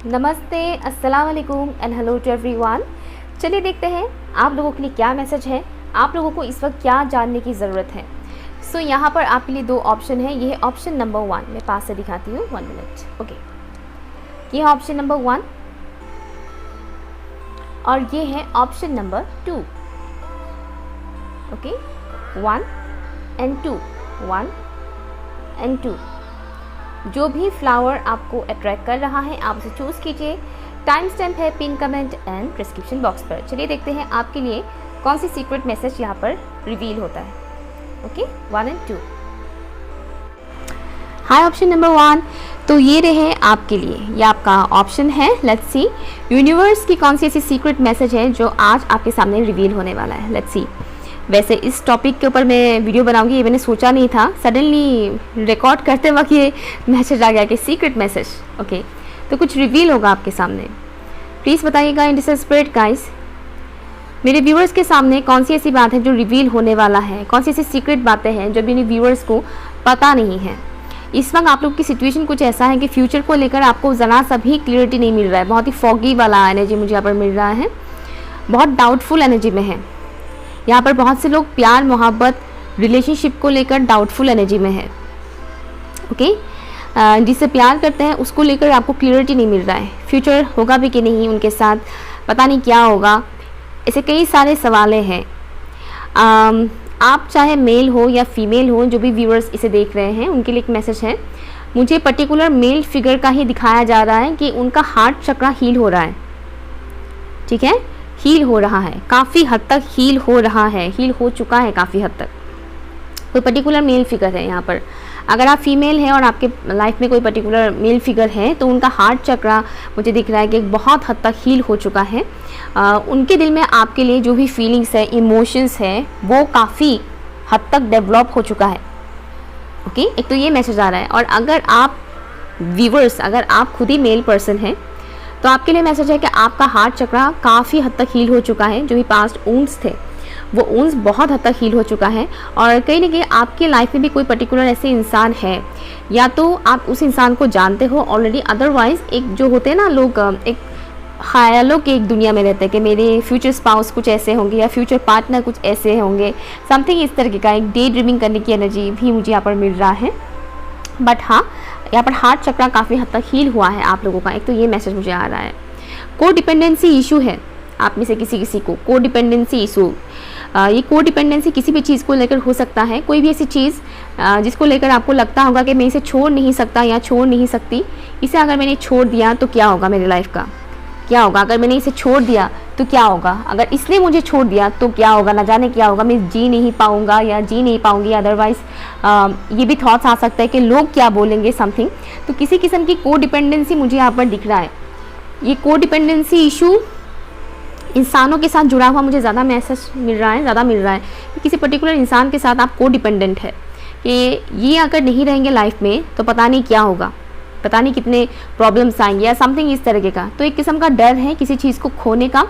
नमस्ते, अस्सलाम वालेकुम एंड हेलो टू एवरीवन। चलिए देखते हैं आप लोगों के लिए क्या मैसेज है, आप लोगों को इस वक्त क्या जानने की ज़रूरत है। सो यहाँ पर आपके लिए दो ऑप्शन है। ये है ऑप्शन नंबर 1, मैं पास से दिखाती हूँ, 1 मिनट। ओके, ये है ऑप्शन नंबर 1 और ये है option number 2। Okay, 1 and 2, 1 and 2। जो भी फ्लावर आपको अट्रैक्ट कर रहा है आप उसे चूज़ कीजिए। टाइम स्टैम्प है pin comment and description box पर। चलिए देखते हैं आपके लिए कौन सी सीक्रेट मैसेज यहाँ पर रिवील होता है। Okay, 1 and 2। Hi option number 1, तो ये रहे आपके लिए, ये आपका ऑप्शन है। लेट्स सी यूनिवर्स की कौन सी ऐसी सीक्रेट मैसेज है जो आज आपके सामने रिवील होने वाला है। Let's see. वैसे इस टॉपिक के ऊपर मैं वीडियो बनाऊंगी ये मैंने सोचा नहीं था, सडनली रिकॉर्ड करते वक्त ये मैसेज आ गया कि सीक्रेट मैसेज। ओके, तो कुछ रिवील होगा आपके सामने। प्लीज़ बताइएगा इन दिस स्पिरिट गाइस, मेरे व्यूअर्स के सामने कौन सी ऐसी बात है जो रिवील होने वाला है, कौन सी ऐसी सीक्रेट बातें हैं जो मेरे व्यूअर्स को पता नहीं है। इस वक्त आप लोग की सिचुएशन कुछ ऐसा है कि फ्यूचर को लेकर आपको ज़रा सा भी क्लियरिटी नहीं मिल रहा है। बहुत ही फॉगी वाला एनर्जी मुझे यहाँ पर मिल रहा है, बहुत डाउटफुल एनर्जी में है। यहाँ पर बहुत से लोग प्यार मोहब्बत रिलेशनशिप को लेकर डाउटफुल एनर्जी में है। ओके, जिससे प्यार करते हैं उसको लेकर आपको क्लियरिटी नहीं मिल रहा है। फ्यूचर होगा भी कि नहीं उनके साथ, पता नहीं क्या होगा, ऐसे कई सारे सवालें हैं। आप चाहे मेल हो या फीमेल हो, जो भी व्यूअर्स इसे देख रहे हैं उनके लिए एक मैसेज है। मुझे पर्टिकुलर मेल फिगर का ही दिखाया जा रहा है कि उनका हार्ट चक्रा हील हो रहा है। ठीक है, हील हो रहा है, काफ़ी हद तक हील हो रहा है, हील हो चुका है काफ़ी हद तक। कोई पर्टिकुलर मेल फिगर है यहाँ पर। अगर आप फीमेल हैं और आपके लाइफ में कोई पर्टिकुलर मेल फिगर है तो उनका हार्ट चक्रा मुझे दिख रहा है कि बहुत हद तक हील हो चुका है। उनके दिल में आपके लिए जो भी फीलिंग्स है, इमोशंस है, वो काफ़ी हद तक डेवलप हो चुका है। ओके, एक तो ये मैसेज आ रहा है। और अगर आप व्यूअर्स, अगर आप खुद ही मेल पर्सन हैं तो आपके लिए मैसेज है कि आपका हार्ट चक्रा काफ़ी हद तक हील हो चुका है। जो भी पास्ट वुंड्स थे वो वुंड्स बहुत हद तक हील हो चुका है। और कहीं ना कहीं आपके लाइफ में भी कोई पर्टिकुलर ऐसे इंसान है, या तो आप उस इंसान को जानते हो ऑलरेडी, अदरवाइज एक जो होते हैं ना लोग, एक ख्यालों की एक दुनिया में रहते हैं कि मेरे फ्यूचर स्पाउस कुछ ऐसे होंगे या फ्यूचर पार्टनर कुछ ऐसे होंगे, समथिंग इस तरीके का एक डे ड्रीमिंग करने की एनर्जी भी मुझे यहाँ पर मिल रहा है। बट हाँ, यहाँ पर हार्ट चक्रा काफ़ी हद तक हील हुआ है आप लोगों का। एक तो ये मैसेज मुझे आ रहा है। को डिपेंडेंसी इशू है आप में से किसी को, को डिपेंडेंसी इशू। ये को डिपेंडेंसी किसी भी चीज़ को लेकर हो सकता है। कोई भी ऐसी चीज़ जिसको लेकर आपको लगता होगा कि मैं इसे छोड़ नहीं सकता या छोड़ नहीं सकती, इसे अगर मैंने छोड़ दिया तो क्या होगा मेरी लाइफ का, क्या होगा अगर मैंने इसे छोड़ दिया तो क्या होगा, अगर इसने मुझे छोड़ दिया तो क्या होगा, ना जाने क्या होगा, मैं जी नहीं पाऊंगा या जी नहीं पाऊंगी। अदरवाइज ये भी थॉट्स आ सकता है कि लोग क्या बोलेंगे, समथिंग। तो किसी किस्म की को डिपेंडेंसी मुझे यहाँ पर दिख रहा है। ये को डिपेंडेंसी इशू इंसानों के साथ जुड़ा हुआ मुझे ज़्यादा मैसेज मिल रहा है, ज़्यादा मिल रहा है कि किसी पर्टिकुलर इंसान के साथ आप को डिपेंडेंट है कि ये अगर नहीं रहेंगे लाइफ में तो पता नहीं क्या होगा, पता नहीं कितने प्रॉब्लम्स आएंगे या समथिंग इस तरीके का। तो एक किस्म का डर है किसी चीज़ को खोने का।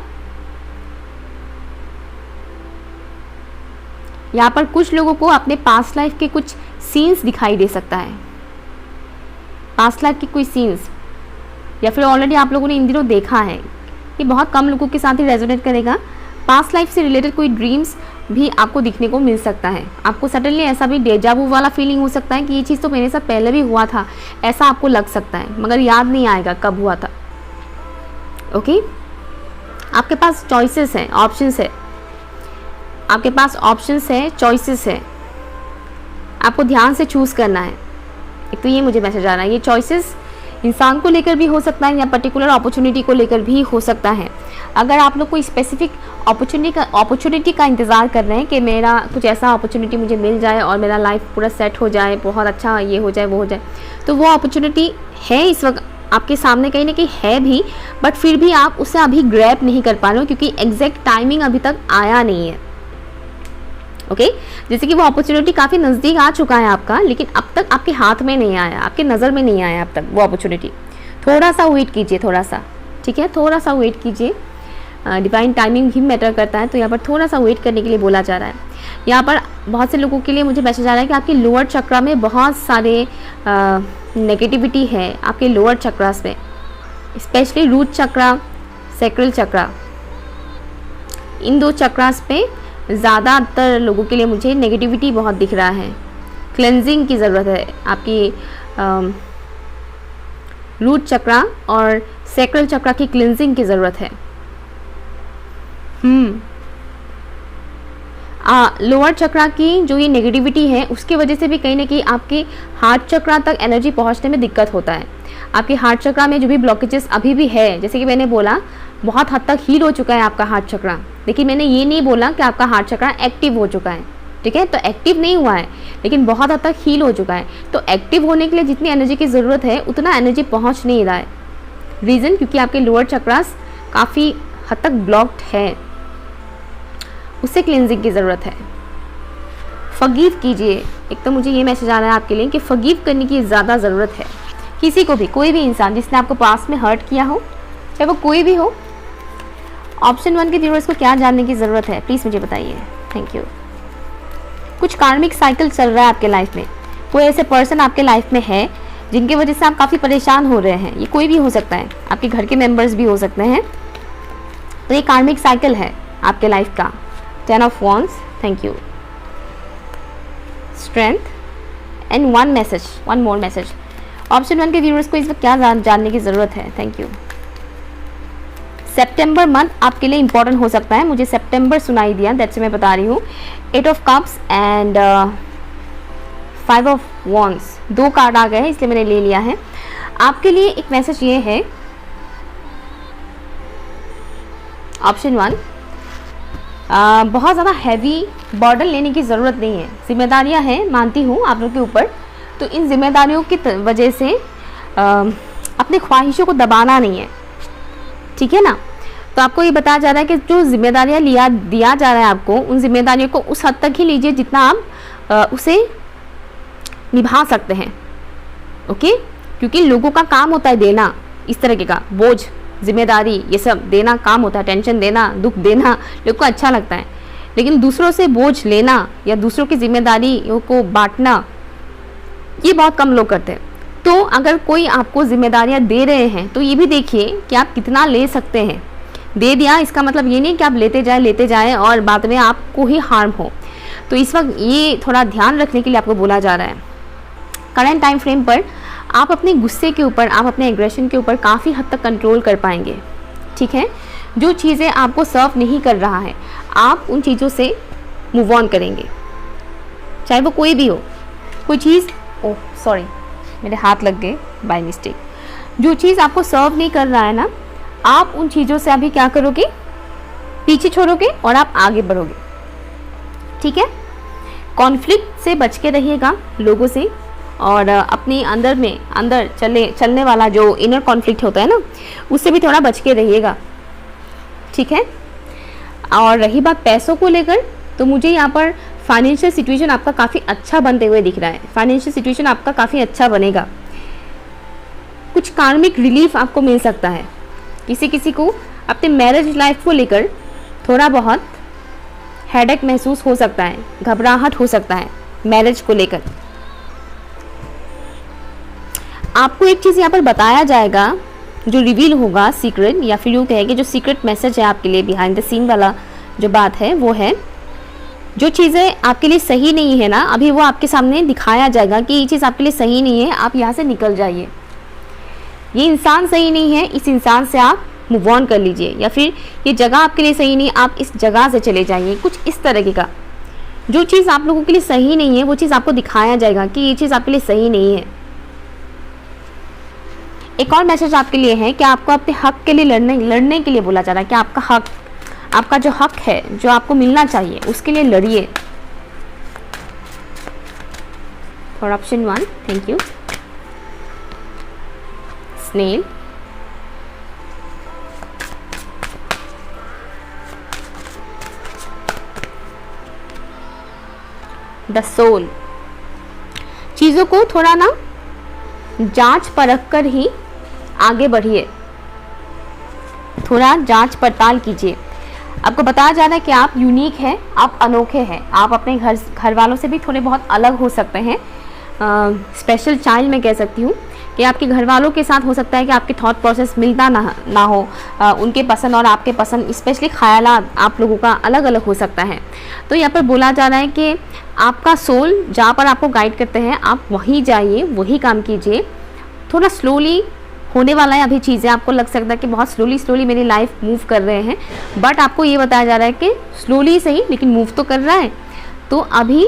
यहाँ पर कुछ लोगों को अपने पास्ट लाइफ के कुछ सीन्स दिखाई दे सकता है, पास्ट लाइफ की कोई सीन्स, या फिर ऑलरेडी आप लोगों ने इन दिनों देखा है। ये बहुत कम लोगों के साथ ही रेजोनेट करेगा। पास्ट लाइफ से रिलेटेड कोई ड्रीम्स भी आपको दिखने को मिल सकता है। आपको सडनली ऐसा भी डेजावू वाला फीलिंग हो सकता है कि ये चीज़ तो मेरे साथ पहले भी हुआ था, ऐसा आपको लग सकता है, मगर याद नहीं आएगा कब हुआ था। ओके, आपके पास चॉइसेस हैं, ऑप्शंस है, आपके पास ऑप्शंस है, चॉइसेस है, आपको ध्यान से चूज़ करना है। एक तो ये मुझे मैसेज आ रहा है। ये चॉइसेस इंसान को लेकर भी हो सकता है या पर्टिकुलर अपॉर्चुनिटी को लेकर भी हो सकता है। अगर आप लोग कोई स्पेसिफिक अपॉर्चुनिटी का इंतज़ार कर रहे हैं कि मेरा कुछ ऐसा अपॉर्चुनिटी मुझे मिल जाए और मेरा लाइफ पूरा सेट हो जाए, बहुत अच्छा ये हो जाए वो हो जाए, तो वो अपॉर्चुनिटी है इस वक्त आपके सामने, कहीं ना कहीं है भी, बट फिर भी आप उसे अभी ग्रैब नहीं कर पा रहे हो क्योंकि एग्जैक्ट टाइमिंग अभी तक आया नहीं है। ओके, जैसे कि वो अपॉर्चुनिटी काफ़ी नज़दीक आ चुका है आपका, लेकिन अब तक आपके हाथ में नहीं आया, आपके नज़र में नहीं आया अब तक वो अपॉर्चुनिटी। थोड़ा सा वेट कीजिए, थोड़ा सा, ठीक है, थोड़ा सा वेट कीजिए। डिवाइन टाइमिंग भी मैटर करता है, तो यहाँ पर थोड़ा सा वेट करने के लिए बोला जा रहा है। यहाँ पर बहुत से लोगों के लिए मुझे मैसेज आ रहा है कि आपके लोअर चक्रा में बहुत सारे नेगेटिविटी है, आपके लोअर चक्रास में स्पेशली रूट चक्रा, सैक्रल चक्रा, इन 2 चक्रास पे ज़्यादातर लोगों के लिए मुझे नेगेटिविटी बहुत दिख रहा है। क्लेंजिंग की ज़रूरत है आपकी रूट चक्रा और सैक्रल चक्रा की क्लेंजिंग की ज़रूरत है। लोअर चक्रा की जो ये नेगेटिविटी है उसकी वजह से भी कहीं ना कहीं आपके हार्ट चक्रा तक एनर्जी पहुंचने में दिक्कत होता है। आपके हार्ट चक्रा में जो भी ब्लॉकेजेस अभी भी है, जैसे कि मैंने बोला बहुत हद तक हील हो चुका है आपका हार्ट चक्रा, लेकिन मैंने ये नहीं बोला कि आपका हार्ट चक्रा एक्टिव हो चुका है, ठीक है। तो एक्टिव नहीं हुआ है लेकिन बहुत हद तक हील हो चुका है। तो एक्टिव होने के लिए जितनी एनर्जी की ज़रूरत है उतना एनर्जी पहुंच नहीं रहा है। रीज़न क्योंकि आपके लोअर चक्रास काफ़ी हद तक ब्लॉक्ड है, उससे क्लींजिंग की ज़रूरत है। फॉरगिव कीजिए। एक तो मुझे ये मैसेज आ रहा है आपके लिए कि फॉरगिव करने की ज़्यादा ज़रूरत है। किसी को भी, कोई भी इंसान जिसने आपको पास में हर्ट किया हो, चाहे वो कोई भी हो। ऑप्शन 1 के व्यूअर्स को क्या जानने की ज़रूरत है प्लीज़ मुझे बताइए। Thank you. कुछ कार्मिक साइकिल चल रहा है आपके लाइफ में। कोई ऐसे पर्सन आपके लाइफ में है जिनकी वजह से आप काफ़ी परेशान हो रहे हैं। ये कोई भी हो सकता है, आपके घर के मेंबर्स भी हो सकते हैं। तो ये कार्मिक साइकिल है आपके लाइफ का। 10 of wands, thank you. Strength and one more message. Option 1 के व्यूअर्स को इस वक्त क्या जानने की ज़रूरत है। Thank you. सितंबर मंथ आपके लिए इंपॉर्टेंट हो सकता है। मुझे सितंबर सुनाई दिया, दैट्स मैं बता रही हूँ। 8 of cups and 5 of wands, 2 card आ गए हैं इसलिए मैंने ले लिया है। आपके लिए एक मैसेज ये है, ऑप्शन 1, बहुत ज़्यादा हैवी बर्डन लेने की ज़रूरत नहीं है। जिम्मेदारियां हैं, मानती हूँ आप लोग के ऊपर। तो इन जिम्मेदारियों की वजह से अपनी ख्वाहिशों को दबाना नहीं है, ठीक है ना। तो आपको ये बताया जा रहा है कि जो जिम्मेदारियां दिया जा रहा है आपको, उन जिम्मेदारियों को उस हद तक ही लीजिए जितना आप उसे निभा सकते हैं, ओके। क्योंकि लोगों का काम होता है देना, इस तरीके का बोझ, जिम्मेदारी, ये सब देना काम होता है। टेंशन देना, दुख देना लोगों को अच्छा लगता है, लेकिन दूसरों से बोझ लेना या दूसरों की जिम्मेदारियों को बांटना ये बहुत कम लोग करते हैं। तो अगर कोई आपको जिम्मेदारियां दे रहे हैं तो ये भी देखिए कि आप कितना ले सकते हैं। दे दिया इसका मतलब ये नहीं कि आप लेते जाए और बाद में आपको ही हार्म हो। तो इस वक्त ये थोड़ा ध्यान रखने के लिए आपको बोला जा रहा है। करंट टाइम फ्रेम पर आप अपने गुस्से के ऊपर, आप अपने एग्रेशन के ऊपर काफ़ी हद तक कंट्रोल कर पाएंगे, ठीक है। जो चीज़ें आपको सर्व नहीं कर रहा है आप उन चीज़ों से मूव ऑन करेंगे, चाहे वो कोई भी हो। कोई चीज़, ओह सॉरी मेरे हाथ लग गए बाय मिस्टेक। जो चीज़ आपको सर्व नहीं कर रहा है ना, आप उन चीज़ों से अभी क्या करोगे, पीछे छोड़ोगे और आप आगे बढ़ोगे, ठीक है। कॉन्फ्लिक्ट से बच के रहिएगा लोगों से, और अपनी अंदर चलने वाला जो इनर कॉन्फ्लिक्ट होता है ना, उससे भी थोड़ा बच के रहिएगा, ठीक है। और रही बात पैसों को लेकर, तो मुझे यहाँ पर फाइनेंशियल सिचुएशन आपका काफ़ी अच्छा बनते हुए दिख रहा है। फाइनेंशियल सिचुएशन आपका काफ़ी अच्छा बनेगा। कुछ कार्मिक रिलीफ आपको मिल सकता है। किसी को अपने मैरिज लाइफ को लेकर थोड़ा बहुत हेडेक महसूस हो सकता है, घबराहट हो सकता है मैरिज को लेकर। आपको एक चीज़ यहाँ पर बताया जाएगा जो रिवील होगा, सीक्रेट, या फिर यूँ कहें कि जो सीक्रेट मैसेज है आपके लिए बिहाइंड द सीन वाला जो बात है वो है, जो चीज़ें आपके लिए सही नहीं है ना, अभी वो आपके सामने दिखाया जाएगा कि ये चीज़ आपके लिए सही नहीं है, आप यहाँ से निकल जाइए। ये इंसान सही नहीं है, इस इंसान से आप मूव ऑन कर लीजिए, या फिर ये जगह आपके लिए सही नहीं, आप इस जगह से चले जाइए। कुछ इस तरीके का जो चीज़ आप लोगों के लिए सही नहीं है वो चीज़ आपको दिखाया जाएगा कि ये चीज़ आपके लिए सही नहीं है। एक और मैसेज आपके लिए है कि आपको अपने हक के लिए लड़ने के लिए बोला जा रहा है कि आपका हक, आपका जो हक है जो आपको मिलना चाहिए उसके लिए लड़िए। For option 1, thank you. Snail, the soul. चीज़ों को थोड़ा ना जांच परख कर ही आगे बढ़िए, थोड़ा जांच पड़ताल कीजिए। आपको बताया जा रहा है कि आप यूनिक हैं, आप अनोखे हैं, आप अपने घर वालों से भी थोड़े बहुत अलग हो सकते हैं। स्पेशल चाइल्ड मैं कह सकती हूँ कि आपके घर वालों के साथ हो सकता है कि आपके थॉट प्रोसेस मिलता ना हो, उनके पसंद और आपके पसंद स्पेशली ख्यालात आप लोगों का अलग अलग हो सकता है। तो यहाँ पर बोला जा रहा है कि आपका सोल जहाँ पर आपको गाइड करते हैं आप वहीं जाइए, वही काम कीजिए। थोड़ा स्लोली होने वाला है अभी चीज़ें, आपको लग सकता है कि बहुत स्लोली मेरी लाइफ मूव कर रहे हैं, बट आपको ये बताया जा रहा है कि स्लोली सही लेकिन मूव तो कर रहा है। तो अभी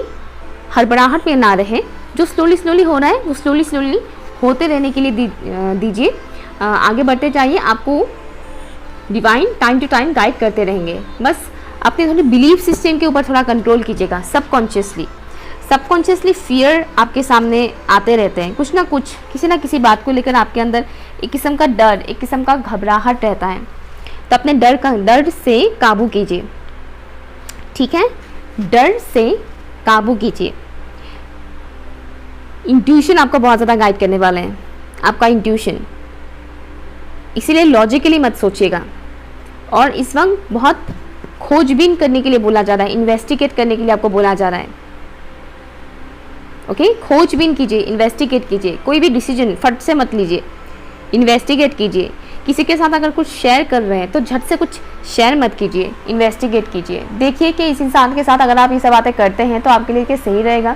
हड़बड़ाहट में ना रहे, जो स्लोली हो रहा है वो स्लोली होते रहने के लिए दीजिए, आगे बढ़ते जाइए। आपको divine time to time guide करते रहेंगे। बस अपने थोड़े बिलीफ सिस्टम के ऊपर थोड़ा कंट्रोल कीजिएगा। सबकॉन्शियसली फियर आपके सामने आते रहते हैं, कुछ ना कुछ किसी ना किसी बात को लेकर आपके अंदर एक किस्म का डर, एक किस्म का घबराहट रहता है। तो अपने डर से काबू कीजिए, ठीक है, डर से काबू कीजिए। इंट्यूशन आपको बहुत ज़्यादा गाइड करने वाले हैं, आपका इंट्यूशन, इसीलिए लॉजिकली मत सोचिएगा। और इस वक्त बहुत खोजबीन करने के लिए बोला जा रहा है, इन्वेस्टिगेट करने के लिए आपको बोला जा रहा है। ओके, खोजबीन कीजिए, इन्वेस्टिगेट कीजिए, कोई भी डिसीजन फट से मत लीजिए, इन्वेस्टिगेट कीजिए। किसी के साथ अगर कुछ शेयर कर रहे हैं तो झट से कुछ शेयर मत कीजिए, इन्वेस्टिगेट कीजिए। देखिए कि इस इंसान के साथ अगर आप ये सब बातें करते हैं तो आपके लिए क्या सही रहेगा,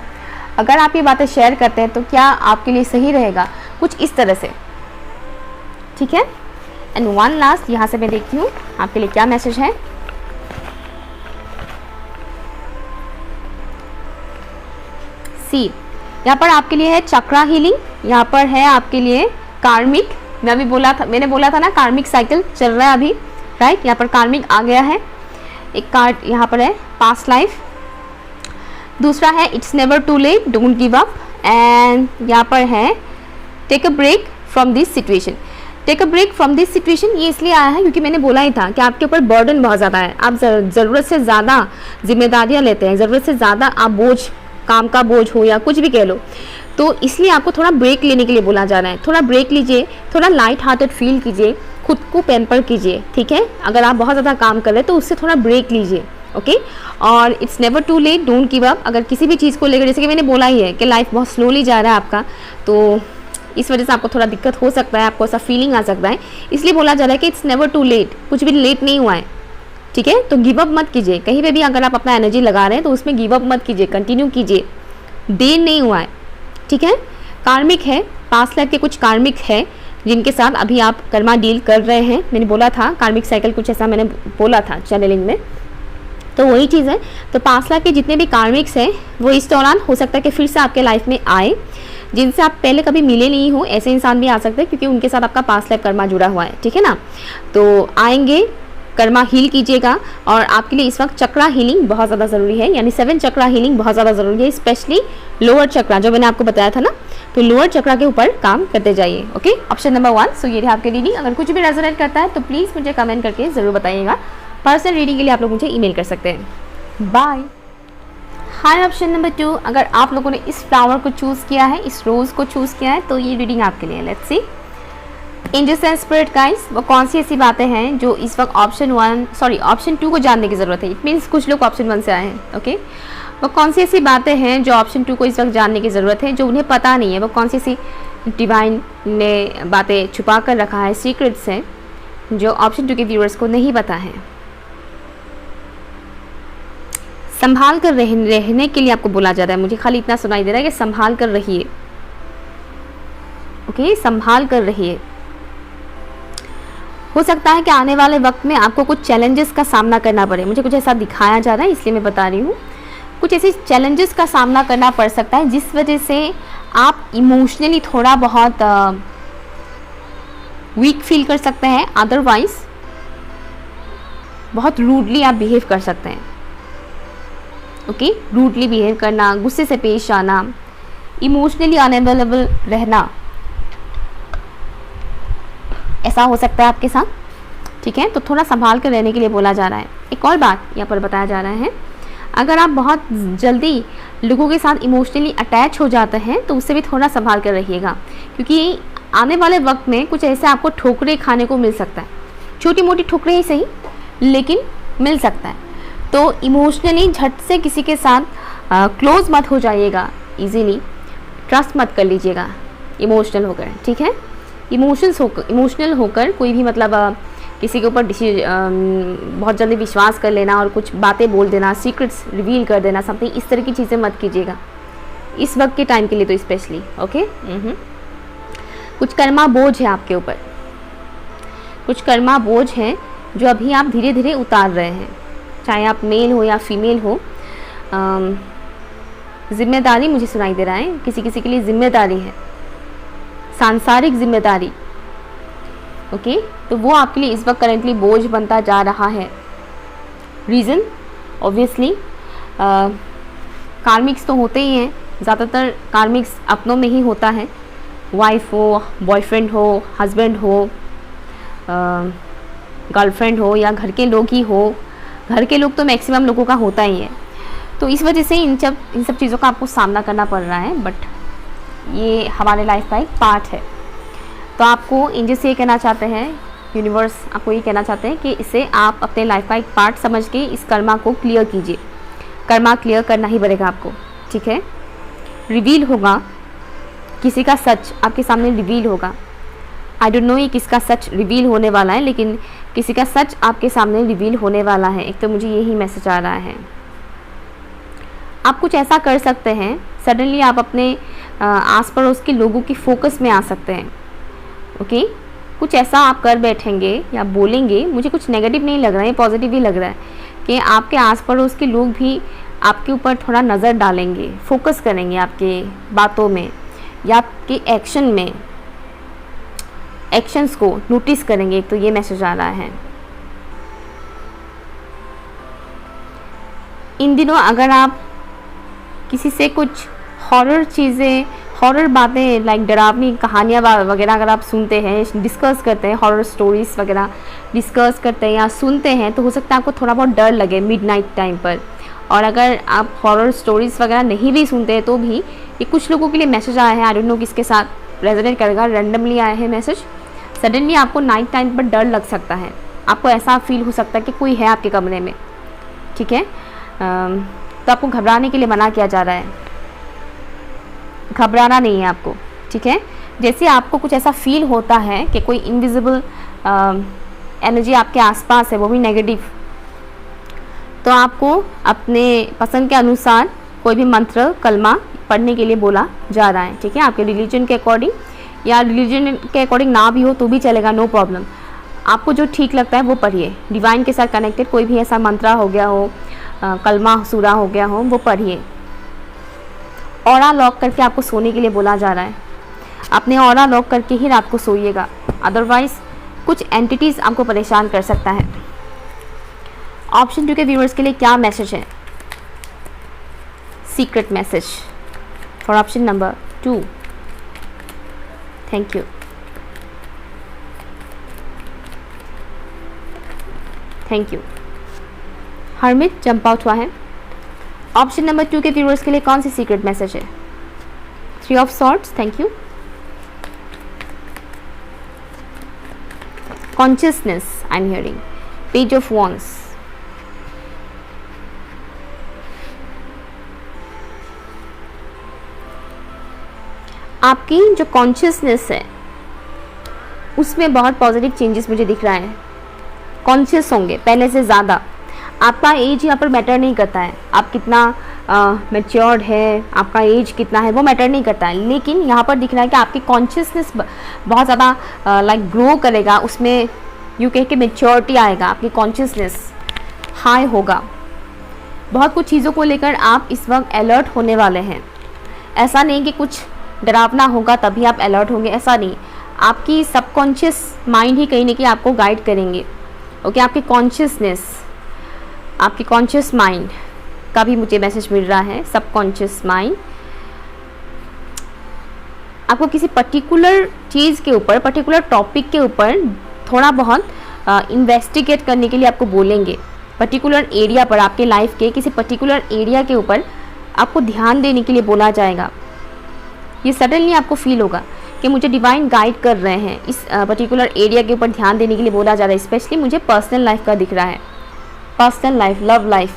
अगर आप ये बातें शेयर करते हैं तो क्या आपके लिए सही रहेगा, कुछ इस तरह से, ठीक है। एंड वन लास्ट, यहाँ से मैं देखती हूँ आपके लिए क्या मैसेज है। सी, यहाँ पर आपके लिए है चक्रा हीलिंग, यहाँ पर है आपके लिए कार्मिक, मैंने बोला था ना कार्मिक साइकिल चल रहा है अभी, राइट। यहाँ पर कार्मिक आ गया है, एक कार्ड यहाँ पर है पास्ट लाइफ, दूसरा है it's never too late, don't give up, and यहाँ पर है take a break from this situation. Take a break from this situation ये इसलिए आया है क्योंकि मैंने बोला ही था कि आपके ऊपर बर्डन बहुत ज़्यादा है, आप ज़रूरत से ज़्यादा जिम्मेदारियाँ लेते हैं, ज़रूरत से ज़्यादा आप बोझ, काम का बोझ हो या कुछ भी कह लो, तो इसलिए आपको थोड़ा ब्रेक लेने के लिए बोला जा रहा है। थोड़ा ब्रेक लीजिए, थोड़ा लाइट हार्टेड फील कीजिए, खुद को पैम्पर कीजिए, ठीक है। अगर आप बहुत ज़्यादा काम कर रहे हैं तो उससे थोड़ा ब्रेक लीजिए, ओके। और it's never too late, don't give up. अगर किसी भी चीज़ को लेकर, जैसे कि मैंने बोला ही है कि लाइफ बहुत स्लोली जा रहा है आपका, तो इस वजह से आपको थोड़ा दिक्कत हो सकता है, आपको ऐसा फीलिंग आ सकता है, इसलिए बोला जा रहा है कि इट्स नेवर टू लेट, कुछ भी लेट नहीं हुआ है, ठीक है। तो गिव अप मत कीजिए, कहीं पे भी अगर आप अपना एनर्जी लगा रहे हैं तो उसमें गिव अप मत कीजिए, कंटिन्यू कीजिए, देर नहीं हुआ है, ठीक है। कार्मिक है, पास्ट लाइफ के कुछ कार्मिक है जिनके साथ अभी आप कर्मा डील कर रहे हैं। मैंने बोला था कार्मिक साइकिल कुछ ऐसा मैंने बोला था चैनलिंग में, तो वही चीज़ है। तो पास्ट लाइफ के जितने भी कार्मिक्स हैं वो इस दौरान हो सकता है कि फिर से आपके लाइफ में आए, जिनसे आप पहले कभी मिले नहीं हो, ऐसे इंसान भी आ सकते हैं क्योंकि उनके साथ आपका पास्ट लाइफ कर्मा जुड़ा हुआ है, ठीक है ना। तो आएंगे, कर्मा हील कीजिएगा। और आपके लिए इस वक्त चक्रा हीलिंग बहुत ज़्यादा ज़रूरी है, यानी 7 चक्रा हीलिंग बहुत ज़्यादा ज़रूरी है, स्पेशली लोअर चक्रा जो मैंने आपको बताया था ना, तो लोअर चक्रा के ऊपर काम करते जाइए, ओके। Option number 1। सो ये आपके रीडिंग, अगर कुछ भी रेजोनेट करता है तो प्लीज़ मुझे कमेंट करके ज़रूर बताइएगा। पर्सनल रीडिंग के लिए आप लोग मुझे ईमेल कर सकते हैं। बाय। हाय, ऑप्शन नंबर 2, अगर आप लोगों ने इस फ्लावर को चूज़ किया है, इस रोज़ को चूज़ किया है, तो ये रीडिंग आपके लिए। Let's see angels and spirit guys, वो कौन सी ऐसी बातें हैं जो इस वक्त ऑप्शन 2 को जानने की ज़रूरत है। इट मीन्स कुछ लोग ऑप्शन 1 से आए हैं, ओके। वो कौन सी ऐसी बातें हैं जो ऑप्शन 2 को इस वक्त जानने की ज़रूरत है, जो उन्हें पता नहीं है। वो कौन सी ऐसी डिवाइन ने बातें छुपा कर रखा है, सीक्रेट्स हैं जो ऑप्शन 2 के व्यूअर्स को नहीं पता है। संभाल कर रहने के लिए आपको बोला जा रहा है। मुझे खाली इतना सुनाई दे रहा है कि संभाल कर रहिए, ओके, संभाल कर रहिए। हो सकता है कि आने वाले वक्त में आपको कुछ चैलेंजेस का सामना करना पड़े, मुझे कुछ ऐसा दिखाया जा रहा है इसलिए मैं बता रही हूँ। कुछ ऐसे चैलेंजेस का सामना करना पड़ सकता है जिस वजह से आप इमोशनली थोड़ा बहुत वीक फील कर सकते हैं, अदरवाइज बहुत रूडली आप बिहेव कर सकते हैं, ओके। रूडली बिहेव करना, गुस्से से पेश आना, इमोशनली अनअवेलेबल रहना, ऐसा हो सकता है आपके साथ, ठीक है। तो थोड़ा संभाल कर रहने के लिए बोला जा रहा है। एक और बात यहाँ पर बताया जा रहा है, अगर आप बहुत जल्दी लोगों के साथ इमोशनली अटैच हो जाते हैं तो उससे भी थोड़ा संभाल कर रहिएगा, क्योंकि आने वाले वक्त में कुछ ऐसे आपको ठोकरें खाने को मिल सकता है, छोटी मोटी ठोकरें ही सही लेकिन मिल सकता है। तो इमोशनली झट से किसी के साथ क्लोज मत हो जाइएगा, इजीली ट्रस्ट मत कर लीजिएगा, इमोशनल होकर, ठीक है, इमोशनल होकर कोई भी मतलब किसी के ऊपर बहुत जल्दी विश्वास कर लेना और कुछ बातें बोल देना, सीक्रेट्स रिवील कर देना, समथिंग इस तरह की चीज़ें मत कीजिएगा इस वक्त के टाइम के लिए तो स्पेशली, ओके। कुछ कर्मा बोझ है आपके ऊपर, कुछ कर्मा बोझ है जो अभी आप धीरे धीरे उतार रहे हैं, चाहे आप मेल हो या फीमेल हो। जिम्मेदारी मुझे सुनाई दे रहा है, किसी किसी के लिए जिम्मेदारी है, सांसारिक जिम्मेदारी, ओके, तो वो आपके लिए इस वक्त करेंटली बोझ बनता जा रहा है। रीज़न ऑब्वियसली कार्मिक्स तो होते ही हैं, ज़्यादातर कार्मिक्स अपनों में ही होता है, वाइफ हो, बॉयफ्रेंड हो, हस्बैंड हो, गर्लफ्रेंड हो या घर के लोग ही हो। घर के लोग तो मैक्सिमम लोगों का होता ही है, तो इस वजह से इन सब चीज़ों का आपको सामना करना पड़ रहा है, बट ये हमारे लाइफ का एक पार्ट है। तो आपको एंजल से ये कहना चाहते हैं, यूनिवर्स आपको ये कहना चाहते हैं कि इसे आप अपने लाइफ का एक पार्ट समझ के इस कर्मा को क्लियर कीजिए। कर्मा क्लियर करना ही पड़ेगा आपको, ठीक है। रिवील होगा, किसी का सच आपके सामने रिवील होगा। आई डोंट नो ये किसका सच रिवील होने वाला है, लेकिन किसी का सच आपके सामने रिवील होने वाला है। एक तो मुझे यही मैसेज आ रहा है। आप कुछ ऐसा कर सकते हैं, सडनली आप अपने आस पड़ोस के लोगों की फोकस में आ सकते हैं, ओके। कुछ ऐसा आप कर बैठेंगे या बोलेंगे, मुझे कुछ नेगेटिव नहीं लग रहा है, पॉजिटिव ही लग रहा है कि आपके आस पड़ोस के लोग भी आपके ऊपर थोड़ा नज़र डालेंगे, फोकस करेंगे आपके बातों में या आपके एक्शन में, एक्शंस को नोटिस करेंगे। एक तो ये मैसेज आ रहा है। इन दिनों अगर आप किसी से कुछ हॉरर चीज़ें, हॉरर बातें लाइक डरावनी कहानियाँ वगैरह अगर आप सुनते हैं, डिस्कस करते हैं, हॉरर स्टोरीज़ वगैरह डिस्कस करते हैं या सुनते हैं, तो हो सकता है आपको थोड़ा बहुत डर लगे मिडनाइट टाइम पर। और अगर आप हॉरर स्टोरीज़ वगैरह नहीं भी सुनते हैं तो भी ये कुछ लोगों के लिए मैसेज आया है, आई डोंट नो किसके साथ रेजोनेट करेगा, रैंडमली आया है मैसेज। सडनली आपको नाइट टाइम पर डर लग सकता है, आपको ऐसा फील हो सकता है कि कोई है आपके कमरे में, ठीक है। तो आपको घबराने के लिए मना किया जा रहा है, घबराना नहीं है आपको, ठीक है। जैसे आपको कुछ ऐसा फील होता है कि कोई इनविजिबल एनर्जी आपके आसपास है, वो भी नेगेटिव, तो आपको अपने पसंद के अनुसार कोई भी मंत्र कलमा पढ़ने के लिए बोला जा रहा है, ठीक है। आपके रिलीजन के अकॉर्डिंग या रिलीजन के अकॉर्डिंग ना भी हो तो भी चलेगा, नो प्रॉब्लम। आपको जो ठीक लगता है वो पढ़िए, डिवाइन के साथ कनेक्टेड कोई भी ऐसा मंत्रा हो गया हो, कलमा सूरा हो गया हो, वो पढ़िए। ऑरा लॉक करके आपको सोने के लिए बोला जा रहा है, अपने ऑरा लॉक करके ही रात को सोइएगा, अदरवाइज कुछ एंटिटीज़ आपको परेशान कर सकता है। ऑप्शन 2 के व्यूअर्स के लिए क्या मैसेज है? Secret message for option number 2। Thank you, thank you. Hermit jump out हुआ है। ऑप्शन नंबर 2 के व्यूअर्स के लिए कौन सी सीक्रेट मैसेज है? 3 of swords, thank you. Consciousness I am hearing, page of wands, आपकी जो कॉन्शियसनेस है उसमें बहुत पॉजिटिव चेंजेस मुझे दिख रहा है। कॉन्शियस होंगे पहले से ज़्यादा। आपका एज यहाँ पर मैटर नहीं करता है, आप कितना मैच्योर्ड है, आपका एज कितना है वो मैटर नहीं करता है, लेकिन यहाँ पर दिख रहा है कि आपकी कॉन्शियसनेस बहुत ज़्यादा लाइक ग्रो करेगा, उसमें यूँ कह के मैच्योरिटी आएगा, आपकी कॉन्शियसनेस हाई होगा। बहुत कुछ चीज़ों को लेकर आप इस वक्त अलर्ट होने वाले हैं। ऐसा नहीं कि कुछ डरावना होगा तभी आप अलर्ट होंगे, ऐसा नहीं। आपकी सबकॉन्शियस माइंड ही कहीं ना कहीं आपको गाइड करेंगे, ओके। आपकी कॉन्शियसनेस, आपकी कॉन्शियस माइंड का भी मुझे मैसेज मिल रहा है। सबकॉन्शियस माइंड आपको किसी पर्टिकुलर चीज़ के ऊपर, पर्टिकुलर टॉपिक के ऊपर थोड़ा बहुत इन्वेस्टिगेट करने के लिए आपको बोलेंगे। पर्टिकुलर एरिया पर, आपके लाइफ के किसी पर्टिकुलर एरिया के ऊपर आपको ध्यान देने के लिए बोला जाएगा। ये सडनली आपको फील होगा कि मुझे डिवाइन गाइड कर रहे हैं, इस पर्टिकुलर एरिया के ऊपर ध्यान देने के लिए बोला जा रहा है। स्पेशली मुझे पर्सनल लाइफ का दिख रहा है, पर्सनल लाइफ, लव लाइफ,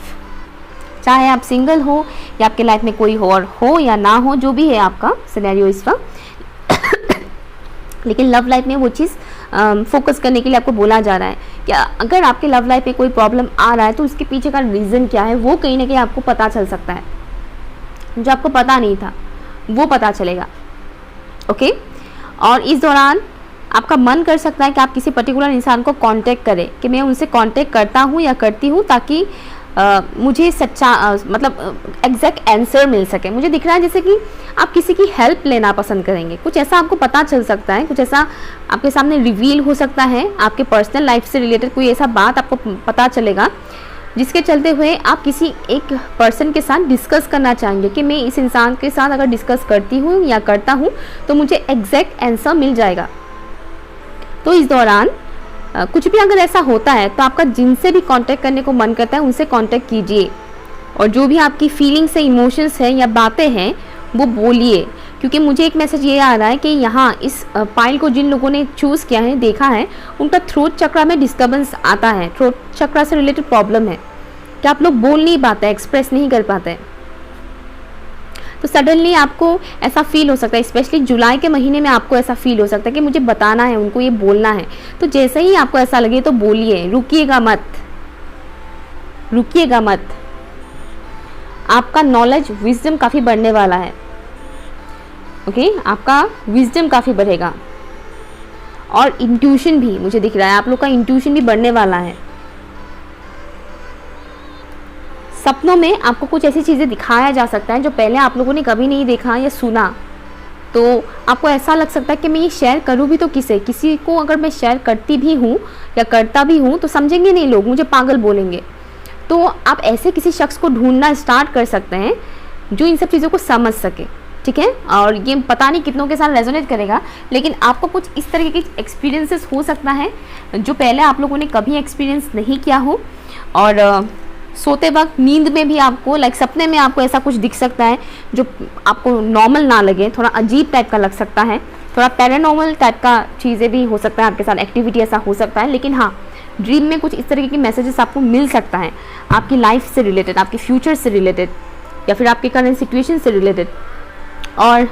चाहे आप सिंगल हो या आपके लाइफ में कोई और हो या ना हो, जो भी है आपका सिनेरियो इस वक्त लेकिन लव लाइफ में वो चीज़ फोकस करने के लिए आपको बोला जा रहा है कि अगर आपके लव लाइफ में कोई प्रॉब्लम आ रहा है तो उसके पीछे का रीज़न क्या है वो कहीं ना कहीं आपको पता चल सकता है, जो आपको पता नहीं था वो पता चलेगा। ओके, और इस दौरान आपका मन कर सकता है कि आप किसी पर्टिकुलर इंसान को कांटेक्ट करें, कि मैं उनसे कांटेक्ट करता हूँ या करती हूँ ताकि मुझे सच्चा मतलब एग्जैक्ट आंसर मिल सके। मुझे दिख रहा है जैसे कि आप किसी की हेल्प लेना पसंद करेंगे, कुछ ऐसा आपको पता चल सकता है, कुछ ऐसा आपके सामने रिवील हो सकता है, आपके पर्सनल लाइफ से रिलेटेड कोई ऐसा बात आपको पता चलेगा जिसके चलते हुए आप किसी एक पर्सन के साथ डिस्कस करना चाहेंगे कि मैं इस इंसान के साथ अगर डिस्कस करती हूँ या करता हूँ तो मुझे एग्जैक्ट आंसर मिल जाएगा। तो इस दौरान कुछ भी अगर ऐसा होता है तो आपका जिनसे भी कांटेक्ट करने को मन करता है उनसे कांटेक्ट कीजिए, और जो भी आपकी फीलिंग्स है, इमोशंस है या बातें हैं वो बोलिए। क्योंकि मुझे एक मैसेज ये आ रहा है कि यहाँ इस पाइल को जिन लोगों ने चूज़ किया है, देखा है, उनका थ्रोट चक्रा में डिस्टर्बेंस आता है, थ्रोट चक्रा से रिलेटेड प्रॉब्लम है कि आप लोग बोल नहीं पाते, एक्सप्रेस नहीं कर पाते। तो सडनली आपको ऐसा फील हो सकता है, स्पेशली जुलाई के महीने में आपको ऐसा फील हो सकता है कि मुझे बताना है उनको, ये बोलना है। तो जैसे ही आपको ऐसा लगे तो बोलिए, रुकिएगा मत, रुकिएगा मत। आपका नॉलेज, विजडम काफ़ी बढ़ने वाला है। ओके, आपका विजडम काफ़ी बढ़ेगा और इंट्यूशन भी मुझे दिख रहा है, आप लोग का इंट्यूशन भी बढ़ने वाला है। सपनों में आपको कुछ ऐसी चीज़ें दिखाया जा सकता है जो पहले आप लोगों ने कभी नहीं देखा या सुना, तो आपको ऐसा लग सकता है कि मैं ये शेयर करूँ भी तो किसे, किसी को अगर मैं शेयर करती भी हूँ या करता भी हूँ तो समझेंगे नहीं लोग, मुझे पागल बोलेंगे। तो आप ऐसे किसी शख्स को ढूंढना स्टार्ट कर सकते हैं जो इन सब चीज़ों को समझ सके, ठीक है। और ये पता नहीं कितनों के साथ रेजोनेट करेगा, लेकिन आपको कुछ इस तरीके के एक्सपीरियंसेस हो सकता है जो पहले आप लोगों ने कभी एक्सपीरियंस नहीं किया हो। और सोते वक्त नींद में भी आपको सपने में आपको ऐसा कुछ दिख सकता है जो आपको नॉर्मल ना लगे, थोड़ा अजीब टाइप का लग सकता है, थोड़ा पैरानॉर्मल टाइप का चीज़ें भी हो सकता है आपके साथ, एक्टिविटी ऐसा हो सकता है। लेकिन हाँ, ड्रीम में कुछ इस तरीके की मैसेजेस आपको मिल सकता है आपकी लाइफ से रिलेटेड, आपके फ्यूचर से रिलेटेड या फिर आपके करंट सिचुएशन से रिलेटेड। और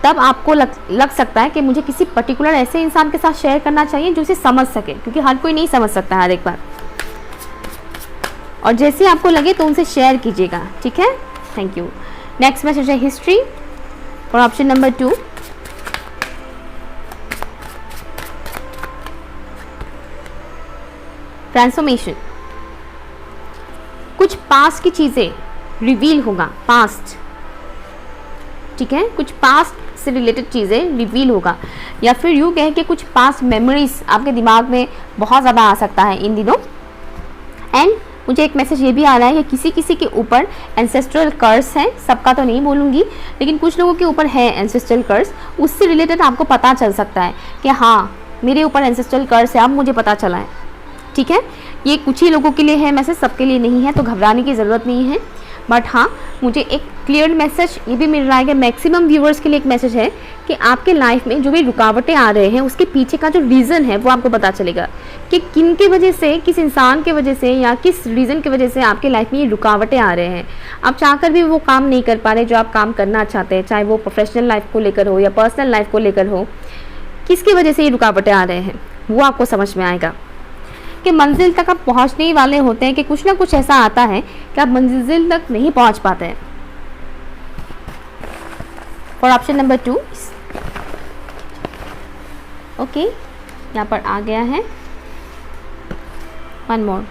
तब आपको लग सकता है कि मुझे किसी पर्टिकुलर ऐसे इंसान के साथ शेयर करना चाहिए जो उसे समझ सके, क्योंकि हर कोई नहीं समझ सकता हर एक बार। और जैसे आपको लगे तो उनसे शेयर कीजिएगा, ठीक है। Thank you. नेक्स्ट मैसेज है हिस्ट्री और ऑप्शन नंबर 2। ट्रांसफॉर्मेशन, कुछ पास्ट की चीज़ें रिवील होगा, पास्ट, ठीक है, कुछ पास्ट से रिलेटेड चीज़ें रिवील होगा, या फिर यूँ कहें कि कुछ पास्ट मेमोरीज आपके दिमाग में बहुत ज़्यादा आ सकता है इन दिनों। एंड मुझे एक मैसेज ये भी आ रहा है कि किसी किसी के ऊपर एंसेस्ट्रल कर्स है, सबका तो नहीं बोलूँगी, लेकिन कुछ लोगों के ऊपर है एंसेस्ट्रल कर्स, उससे रिलेटेड आपको पता चल सकता है कि हाँ मेरे ऊपर एंसेस्ट्रल कर्स है, अब मुझे पता चला है, ठीक है। ये कुछ ही लोगों के लिए है मैसेज, सबके लिए नहीं है, तो घबराने की ज़रूरत नहीं है। बट हाँ, मुझे एक क्लियर मैसेज ये भी मिल रहा है कि मैक्सिमम व्यूअर्स के लिए एक मैसेज है कि आपके लाइफ में जो भी रुकावटें आ रहे हैं उसके पीछे का जो रीज़न है वो आपको पता चलेगा कि किन के वजह से, किस इंसान के वजह से या किस रीज़न की वजह से आपके लाइफ में ये रुकावटें आ रहे हैं। आप चाहकर भी वो काम नहीं कर पा रहे जो आप काम करना चाहते हैं, चाहे वो प्रोफेशनल लाइफ को लेकर हो या पर्सनल लाइफ को लेकर हो। किसकी वजह से ये रुकावटें आ रहे हैं वो आपको समझ में आएगा कि मंजिल तक आप पहुंचने ही वाले होते हैं कि कुछ ना कुछ ऐसा आता है कि आप मंजिल तक नहीं पहुंच पाते हैं। For option number 2। ओके, यहाँ पर आ गया है वन मोर।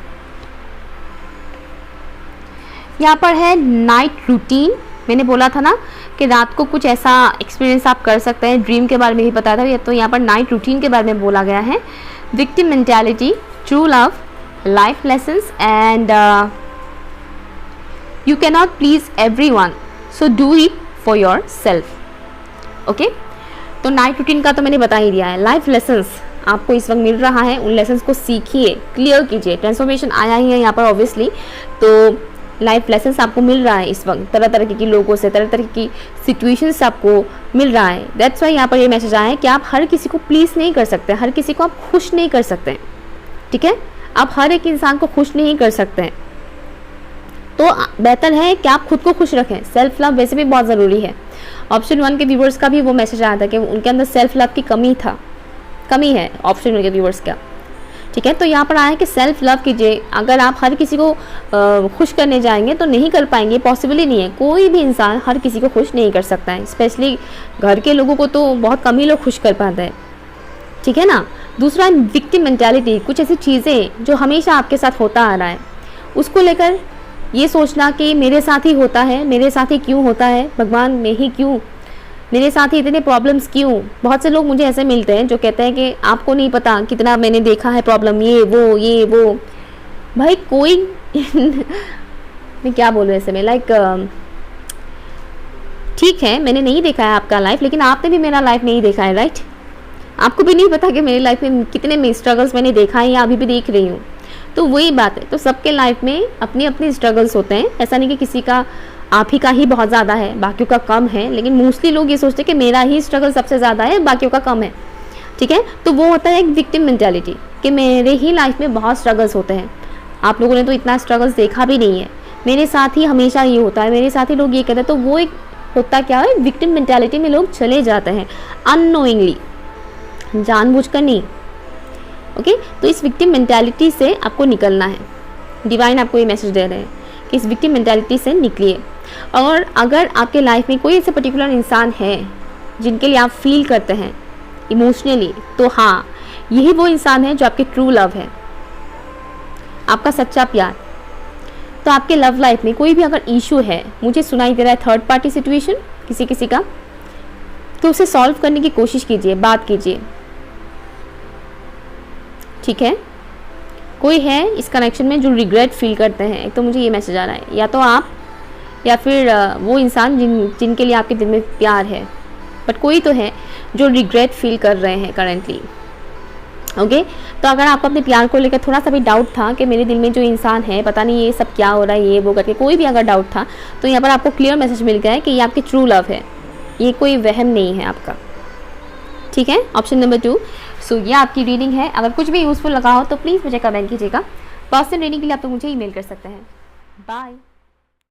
यहाँ पर है नाइट रूटीन। मैंने बोला था ना कि रात को कुछ ऐसा एक्सपीरियंस आप कर सकते हैं, ड्रीम के बारे में भी बताया था, तो यहाँ पर नाइट रूटीन के बारे में बोला गया है। Victim mentality, true love, life lessons, and you cannot please everyone, so do it for yourself. Okay, तो नाइट रूटीन का तो मैंने बता ही दिया है। लाइफ लेसन्स आपको इस वक्त मिल रहा है, उन लेसन्स को सीखिए, क्लियर कीजिए। ट्रांसफॉर्मेशन आया ही है यहाँ पर ऑब्वियसली, तो लाइफ लेसन्स आपको मिल रहा है इस वक्त, तरह तरह के लोगों से, तरह तरह की सिचुएशंस आपको मिल रहा है। दैट्स वाई यहाँ पर ये मैसेज आया है कि आप हर किसी को प्लीज़ नहीं कर सकते, हर किसी को आप खुश नहीं कर सकते, ठीक है। आप हर एक इंसान को खुश नहीं कर सकते हैं, तो बेहतर है कि आप खुद को खुश रखें। सेल्फ लव वैसे भी बहुत ज़रूरी है। ऑप्शन 1 के व्यूवर्स का भी वो मैसेज आया था कि उनके अंदर सेल्फ लव की कमी है ऑप्शन 1 के व्यूवर्स का। ठीक है, तो यहाँ पर आया है कि सेल्फ लव कीजिए। अगर आप हर किसी को खुश करने जाएंगे तो नहीं कर पाएंगे, पॉसिबल ही नहीं है। कोई भी इंसान हर किसी को खुश नहीं कर सकता है, स्पेशली घर के लोगों को तो बहुत कम ही लोग खुश कर पाते हैं। ठीक है ना। दूसरा, विक्टिम मेंटालिटी, कुछ ऐसी चीज़ें जो हमेशा आपके साथ होता आ रहा है उसको लेकर ये सोचना कि मेरे साथ ही होता है, मेरे साथ ही क्यों होता है, भगवान में ही क्यों, मेरे साथ ही इतने प्रॉब्लम्स क्यों। बहुत से लोग मुझे ऐसे मिलते हैं जो कहते हैं कि आपको नहीं पता कितना मैंने देखा है प्रॉब्लम, ये वो। भाई कोई मैं क्या बोलूँ ऐसे में, लाइक ठीक है मैंने नहीं देखा है आपका लाइफ, लेकिन आपने भी मेरा लाइफ नहीं देखा है, राइट। आपको भी नहीं पता कि मेरी लाइफ में कितने स्ट्रगल्स मैंने देखा है या अभी भी देख रही हूँ। तो वही बात है, तो सबके लाइफ में अपनी अपनी स्ट्रगल्स होते हैं। ऐसा नहीं कि किसी का आप ही का ही बहुत ज़्यादा है, बाकियों का कम है, लेकिन मोस्टली लोग ये सोचते हैं कि मेरा ही स्ट्रगल सबसे ज़्यादा है, बाकियों का कम है। ठीक है, तो वो होता है एक विक्टिम मेंटालिटी कि मेरे ही लाइफ में बहुत स्ट्रगल्स होते हैं, आप लोगों ने तो इतना स्ट्रगल्स देखा भी नहीं है, मेरे साथ ही हमेशा ये होता है, मेरे साथ ही लोग ये कहते हैं। तो वो एक होता क्या है, विक्टिम मेंटालिटी में लोग चले जाते हैं अननोइंगली, जानबूझकर नहीं। ओके, तो इस विक्टिम मेंटालिटी से आपको निकलना है। डिवाइन आपको ये मैसेज दे रहे हैं कि इस विक्टिम मेंटालिटी से निकलिए। और अगर आपके लाइफ में कोई ऐसे पर्टिकुलर इंसान है जिनके लिए आप फील करते हैं इमोशनली, तो हाँ यही वो इंसान है जो आपके ट्रू लव है, आपका सच्चा प्यार। तो आपके लव लाइफ में कोई भी अगर इशू है, मुझे सुनाई दे रहा है थर्ड पार्टी सिचुएशन किसी का, तो उसे सॉल्व करने की कोशिश कीजिए, बात कीजिए। ठीक है, कोई है इस कनेक्शन में जो रिग्रेट फील करते हैं, एक तो मुझे ये मैसेज आ रहा है, या तो आप या फिर वो इंसान जिनके लिए आपके दिल में प्यार है, बट कोई तो है जो रिग्रेट फील कर रहे हैं करेंटली। ओके, तो अगर आपको अपने प्यार को लेकर थोड़ा सा भी डाउट था कि मेरे दिल में जो इंसान है पता नहीं ये सब क्या हो रहा है, ये वो करके कोई भी अगर डाउट था, तो यहाँ पर आपको क्लियर मैसेज मिल गया है कि ये आपकी ट्रू लव है, ये कोई वहम नहीं है आपका। ठीक है, ऑप्शन नंबर 2। सो ये आपकी रीडिंग है। अगर कुछ भी यूज़फुल लगा हो तो प्लीज़ मुझे कमेंट कीजिएगा। पर्सनल रीडिंग के लिए आप तो मुझे ईमेल कर सकते हैं। बाय।